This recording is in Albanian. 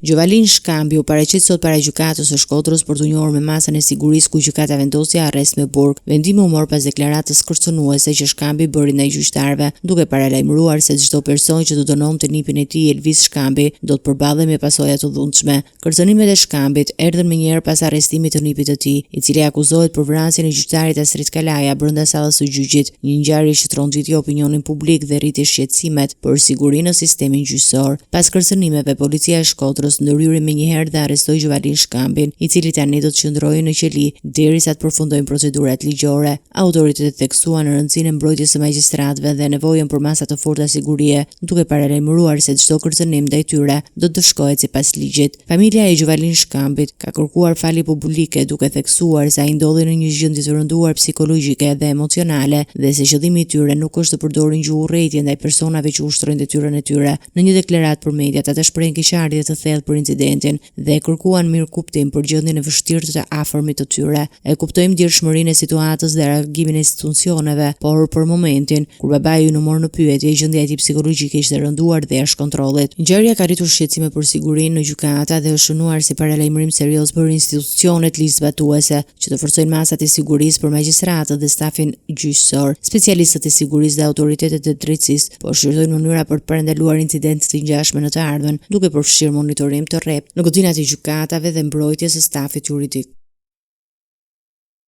Gjovalin Shkambi u paraqit sot para gjykatës së Shkodrës për të njohur me masën e sigurisë ku gjykata vendosi arrest me burg. Vendimi u mor pas deklaratës kërcënuese që Shkambi bëri ndaj gjyqtarëve, duke paralajmëruar se çdo person që do dënonte nipin e tij Elvis Shkambi do të përballej me pasoja të dhunshme. Kërcënimet e Shkambit erdhën menjëherë pas arrestimit të nipit të tij, i cili akuzohet për vrasjen e gjyqtarit Asrit Kalaja brenda sallës së gjyqit, një ngjarje që tronjiti opinionin publik dhe rriti shqetësimet për sigurinë në sistemin gjyqësor. Pas kërcënimeve, policia e Shkodrës ndërhyri menjëherë dhe arrestoi Gjovalin Shkambin, i cili tani do të qëndrojë në qeli derisa të përfundojnë procedurat ligjore. Autoritetet theksuan rëndësinë e mbrojtjes së magjistratëve dhe nevojën për masa të forta sigurie, duke paralajmëruar se çdo kërcënim ndaj tyre do të shkohet sipas ligjit. Familja e Gjovalin Shkambit ka kërkuar falje publike duke theksuar se ai ndodhi në një gjendje të rënduar psikologjike dhe emocionale dhe se qëllimi i tyre nuk është të përdorin gjuhë urrëtie ndaj personave që ushtrojnë detyrën e tyre. Në një deklaratë për mediat, ata shprehin keqardhje të thellë për incidentin dhe kërkuan mirëkuptim për gjendjen e vështirë të afërmit të tyre. E kuptojmë djeshmërinë e situatës dhe reagimin e institucioneve, por për momentin kur babai u mor në pyetje, gjendja e tij psikologjike ishte rënduar dhe jashtë kontrollit. Ngjarja ka rritur shqetësime për sigurinë në gjykata dhe është shënuar si paralajmërim serioz për institucionet ligjzbatuese që të forcojnë masat e sigurisë për magjistratët dhe stafin gjyqësor. Specialistët e sigurisë dhe autoritetet e drejtësisë po shqyrtojnë mënyra për të parandaluar incidente të ngjashme në të ardhmen, duke përfshirë monitorim të rreptë në godinat e gjykatave dhe mbrojtjes së stafit juridik.